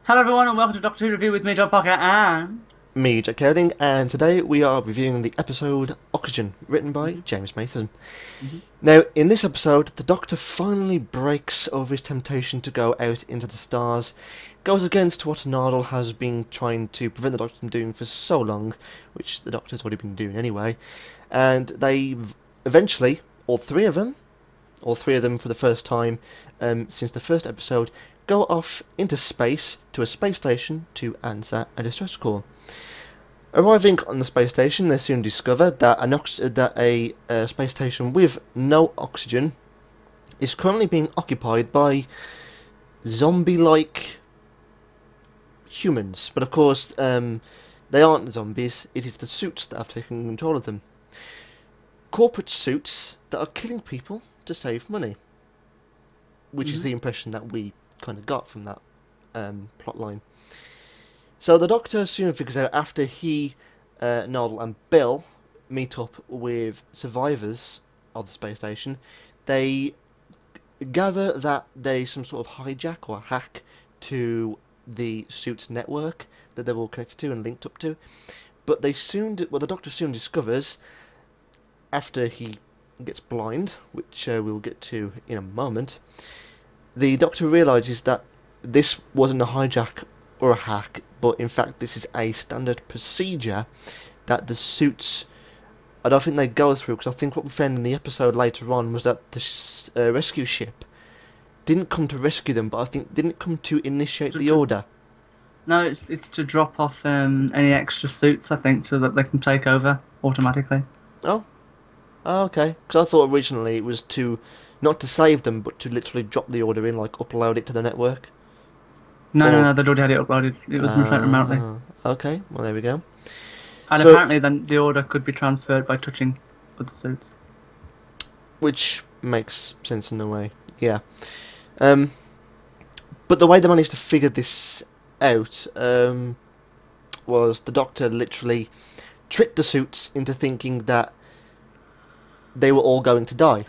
Hello everyone and welcome to Doctor Who Review with me, John Parker, and... Me, Jack Coding, and today we are reviewing the episode Oxygen, written by Mhm, James Mathieson. mhm, Now, in this episode, the Doctor finally breaks over his temptation to go out into the stars, goes against what Nardal has been trying to prevent the Doctor from doing for so long, which the Doctor's already been doing anyway, and they eventually, all three of them for the first time since the first episode, go off into space to a space station to answer a distress call. Arriving on the space station, they soon discover that a space station with no oxygen is currently being occupied by zombie-like humans. But of course, they aren't zombies. It is the suits that have taken control of them. Corporate suits that are killing people to save money, which is mhm. the impression that we kind of got from that plot line. So the Doctor soon figures out, after he, Nodal and Bill meet up with survivors of the space station, they gather that there's some sort of hijack or hack to the suit's network that they're all connected to and linked up to. But the Doctor soon discovers, after he gets blind, which we'll get to in a moment, the Doctor realises that this wasn't a hijack or a hack, but in fact this is a standard procedure that the suits, I don't think they go through, because I think what we found in the episode later on was that the rescue ship didn't come to rescue them, but I think didn't come to initiate the order. No, it's to drop off any extra suits, I think, so that they can take over automatically. Oh, okay. Because I thought originally it was to, not to save them, but to literally drop the order in, like upload it to the network. No, Or, they'd already had it uploaded. It was remotely. okay, well there we go. And So, apparently then the order could be transferred by touching other suits. which makes sense in a way, yeah. Um, but the way they managed to figure this out was the Doctor literally tricked the suits into thinking that they were all going to die,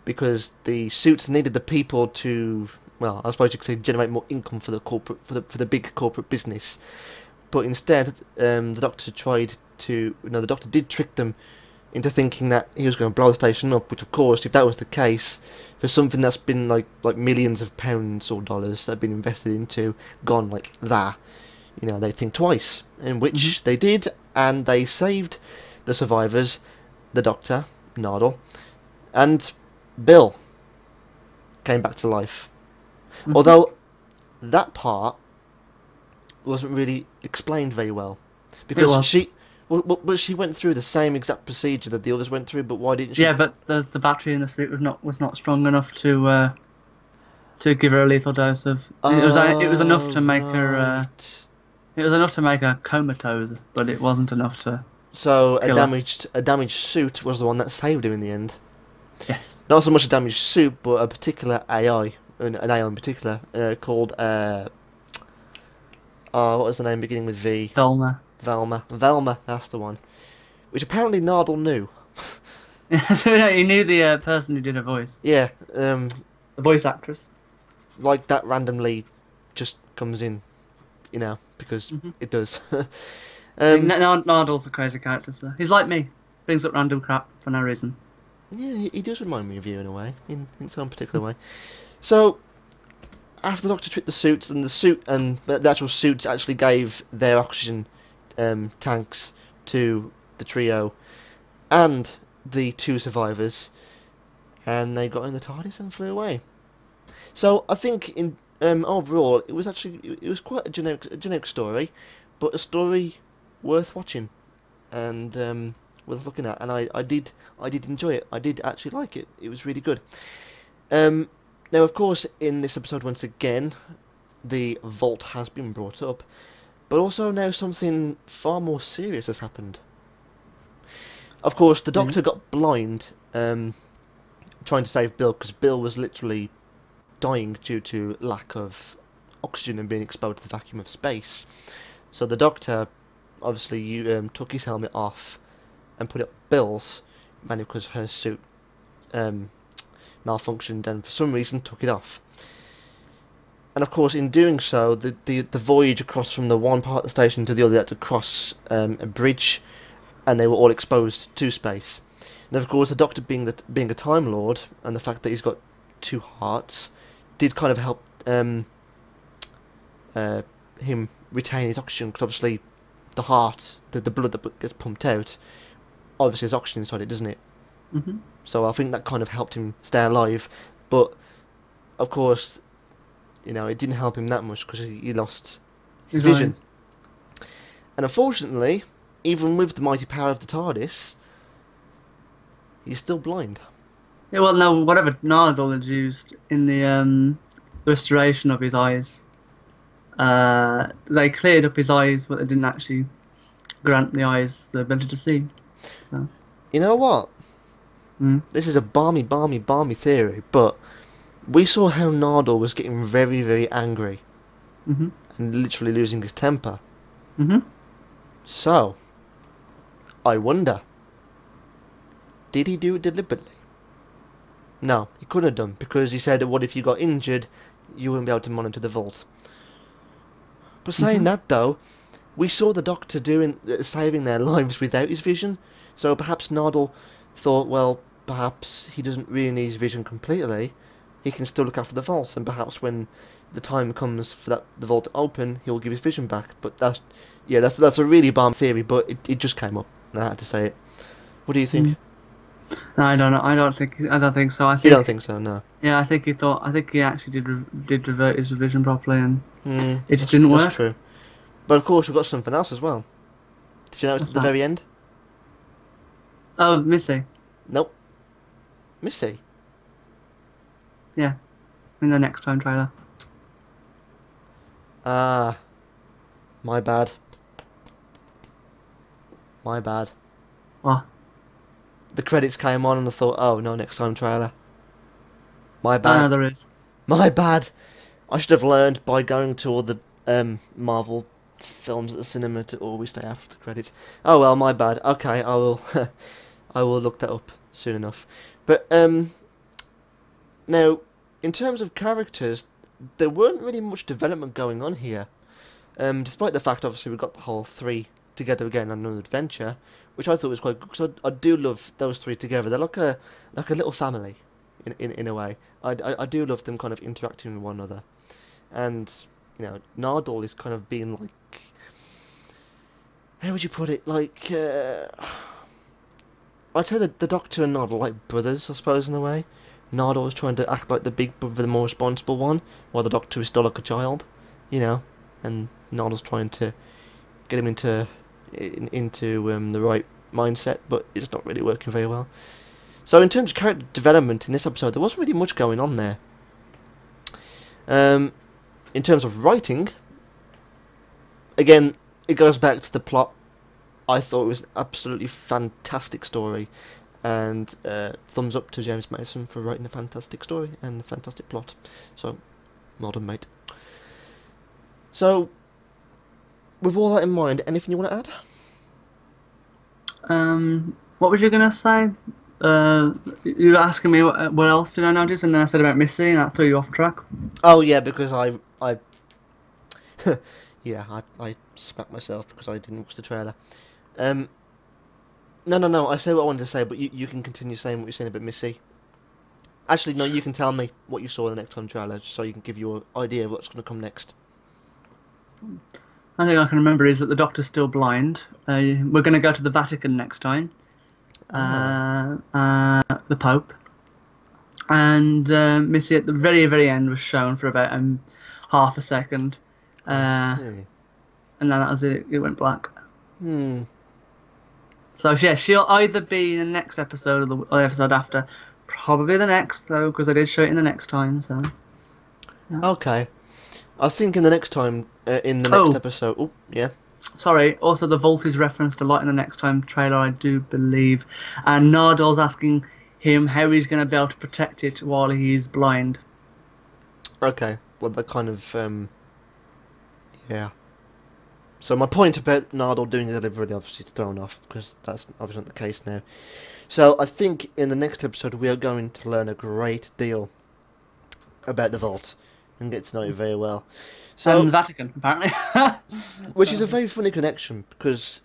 because the suits needed the people to, well, I suppose you could say, generate more income for the corporate, for the big corporate business. But instead, the Doctor did trick them into thinking that he was going to blow the station up. Which, of course, if that was the case, for something that's been like millions of pounds or dollars that have been invested into, gone like that, they'd think twice. In Mhm. which they did, and they saved the survivors, the Doctor, Nardal, and Bill came back to life. Mhm. Although that part wasn't really explained very well, It because was. but she went through the same exact procedure that the others went through. But why didn't she? Yeah, but the battery in the suit was not strong enough to give her a lethal dose of. It was enough Oh to make her. right. It was enough to make her comatose, but it wasn't enough to So kill her. a damaged suit was the one that saved him in the end. Yes. Not so much a damaged suit, but a particular AI, an AI in particular, called what was the name beginning with V? Dolma. Velma, that's the one. Which apparently Nardal knew. So yeah, he knew the person who did her voice, Yeah, the voice actress. like that randomly just comes in, because Mm-hmm. it does. Nardal's a crazy character, so he's like me, brings up random crap for no reason. Yeah, he does remind me of you in a way, in some particular way. So, after the Doctor tricked the suits, and the actual suits actually gave their oxygen tanks to the trio and the two survivors, and they got in the TARDIS and flew away. So I think in overall it was quite a generic story, but a story worth watching and worth looking at. And I did enjoy it. I did actually like it. It was really good. Now, of course, in this episode, once again, the vault has been brought up, but also now something far more serious has happened. Of course, the Doctor Yes. got blind trying to save Bill, because Bill was literally dying due to lack of oxygen and being exposed to the vacuum of space. So the Doctor obviously took his helmet off and put it on Bill's, mainly because her suit malfunctioned and for some reason took it off. And of course, in doing so, the voyage across from the one part of the station to the other had to cross a bridge, and they were all exposed to space. And of course, the Doctor being a Time Lord, and the fact that he's got two hearts, did kind of help him retain his oxygen, because obviously the heart, the blood that gets pumped out, obviously has oxygen inside it, doesn't it? Mm-hmm. So I think that kind of helped him stay alive. But of course, you know, it didn't help him that much because he lost his vision. And unfortunately, even with the mighty power of the TARDIS, he's still blind. Yeah, well, no, whatever Nardole had used in the restoration of his eyes, they cleared up his eyes, but they didn't actually grant the eyes the ability to see. So. You know what? This is a balmy theory, but we saw how Nardole was getting very, very angry. Mm-hmm. And literally losing his temper. Mm-hmm. So, I wonder, did he do it deliberately? No, he couldn't have done, because he said, what if you got injured, you wouldn't be able to monitor the vault. But saying that though, we saw the Doctor saving their lives without his vision, so perhaps Nardole thought, well, perhaps he doesn't really need his vision completely, he can still look after the vault, and perhaps when the time comes for the vault to open, he'll give his vision back. But that's a really bomb theory, but it just came up, and I had to say it. What do you think? No, I don't know. I don't think so. I think you don't think so, no? Yeah, I think he actually did revert his vision properly, and it just didn't work. That's true. But of course, we've got something else as well. Did you notice at the very end? Oh, Missy. Nope. Missy? Yeah, in the next time trailer. Ah, my bad. My bad. What? The credits came on and I thought, oh no, next time trailer. My bad. Oh, no, there is. My bad. I should have learned by going to all the Marvel films at the cinema to always stay after the credits. Oh well, my bad. Okay, I will. I will look that up soon enough. But now, in terms of characters, there weren't really much development going on here. Despite the fact, obviously, we got the whole three together again on another adventure, which I thought was quite good, because I do love those three together. They're like a little family, in a way. I do love them kind of interacting with one another. And, you know, Nardole is kind of being like... How would you put it? Like, I'd say that the Doctor and Nardole are like brothers, I suppose, in a way. Nardole is trying to act like the big brother, the more responsible one, while the Doctor is still like a child, you know. And Nardole's trying to get him into the right mindset, but it's not really working very well. So in terms of character development in this episode, there wasn't really much going on there. In terms of writing, again, it goes back to the plot. I thought it was an absolutely fantastic story, and thumbs up to James Mathieson for writing a fantastic story and a fantastic plot. So, well done, mate. So, with all that in mind, anything you want to add? What was you gonna say? You were asking me what else did I notice, and then I said about Missy, and that threw you off track. Oh yeah, because I smacked myself because I didn't watch the trailer. No, I say what I wanted to say, but you can continue saying what you're saying about Missy. Actually, no, you can tell me what you saw in the next time trailer, just so you can give you an idea of what's going to come next. I think I can remember is that the Doctor's still blind. We're going to go to the Vatican next time. The Pope. And Missy at the very, very end was shown for about half a second. And then that was it. It went black. So yeah, she'll either be in the next episode or the episode after. Probably the next, though, because I did show it in the next time. So. Yeah. Okay. I think in the next time, in the next episode... Oh, yeah. Sorry, also the vault is referenced a lot in the next time trailer, I do believe. And Nardole's asking him how he's going to be able to protect it while he's blind. Okay, well that kind of... yeah. So my point about Nardole doing it deliberately obviously is thrown off, because that's obviously not the case now. So I think in the next episode we are going to learn a great deal about the vault. and get to know it very well. So, and the Vatican, apparently. which is a very funny connection, because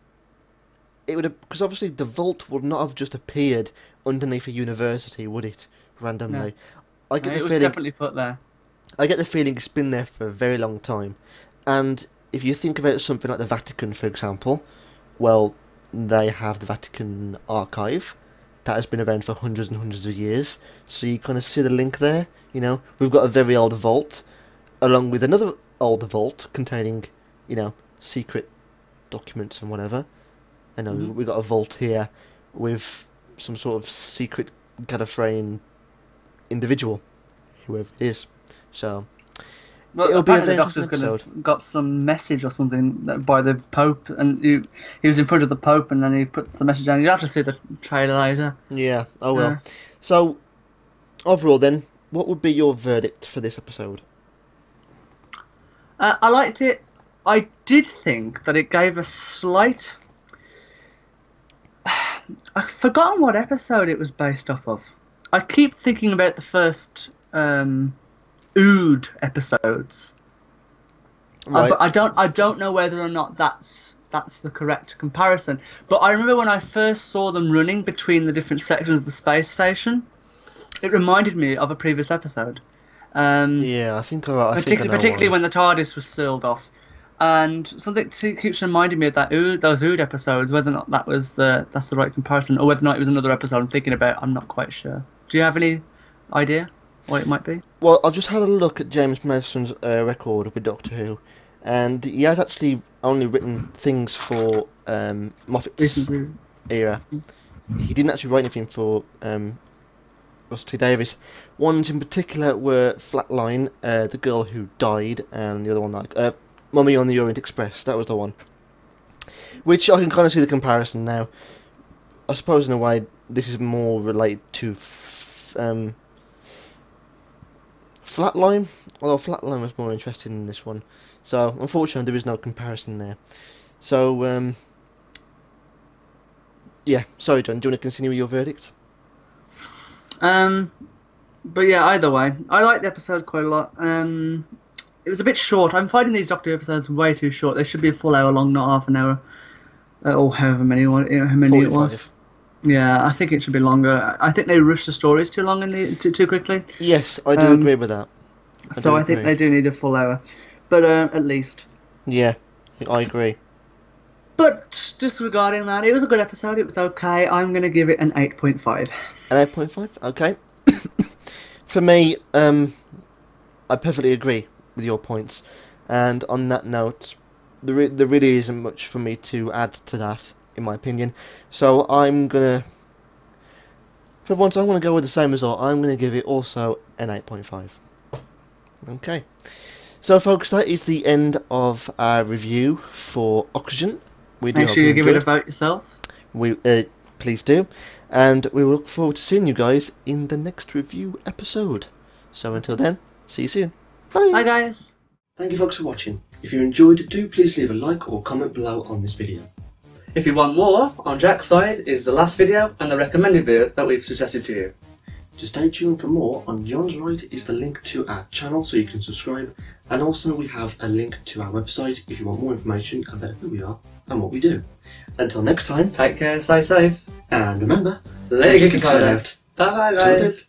because obviously the vault would not have just appeared underneath a university, would it? Randomly. No. I get No, the it was feeling definitely put there. I get the feeling it's been there for a very long time. And if you think about something like the Vatican, for example, well, they have the Vatican archive that has been around for hundreds and hundreds of years. So you kind of see the link there. You know, we've got a very old vault, along with another old vault containing, you know, secret documents and whatever. I know we've got a vault here with some sort of secret Gallifreyan individual, whoever it is. So well, it'll be a very the Doctor's interesting episode. got some message or something by the Pope, and he was in front of the Pope, and then he puts the message down. You have to see the trailer later. Yeah, I will. So overall, then, what would be your verdict for this episode? I liked it. I did think that it gave a slight. I've forgotten what episode it was based off of. I keep thinking about the first Ood episodes. Right. But I don't know whether or not that's the correct comparison. But I remember when I first saw them running between the different sections of the space station, it reminded me of a previous episode. Yeah, I think I know particularly why. when the TARDIS was sealed off. And something keeps reminding me of those Ood episodes, whether or not that's the right comparison, or whether or not it was another episode I'm thinking about. I'm not quite sure. Do you have any idea what it might be? Well, I've just had a look at James Madison's record with Doctor Who, and he has actually only written things for Moffat's era. He didn't actually write anything for Russell T Davies. Ones in particular were Flatline, The Girl Who Died, and the other one, like Mummy on the Orient Express. That was the one. Which I can kind of see the comparison now. I suppose in a way this is more related to Flatline, although Flatline was more interested in this one. So unfortunately there is no comparison there. So yeah, sorry John, do you want to continue with your verdict? But yeah, either way, I liked the episode quite a lot. It was a bit short. I'm finding these Doctor Who episodes way too short. They should be a full hour long, not half an hour, or however many it was. Yeah, I think it should be longer. I think they rushed the stories too long too quickly. Yes, I do agree with that. I think they do need a full hour, but at least. Yeah, I agree. But disregarding that, it was a good episode. It was okay. I'm going to give it an 8.5. An 8.5? Okay. For me, I perfectly agree with your points. And on that note, there really isn't much for me to add to that, in my opinion. So I'm going to... For once, I'm going to go with the same result. I'm going to give it also an 8.5. Okay. So, folks, that is the end of our review for Oxygen. We do Make sure you give it a vote yourself. Please do. And we will look forward to seeing you guys in the next review episode. So until then, see you soon. Bye. Bye, guys. Thank you, folks, for watching. If you enjoyed, do please leave a like or comment below on this video. If you want more, on Jack's side is the last video and the recommended video that we've suggested to you. To stay tuned for more, on John's right is the link to our channel so you can subscribe, and also we have a link to our website if you want more information about who we are and what we do. Until next time, Take care, stay safe, and remember, let your geek side out. Bye bye, guys.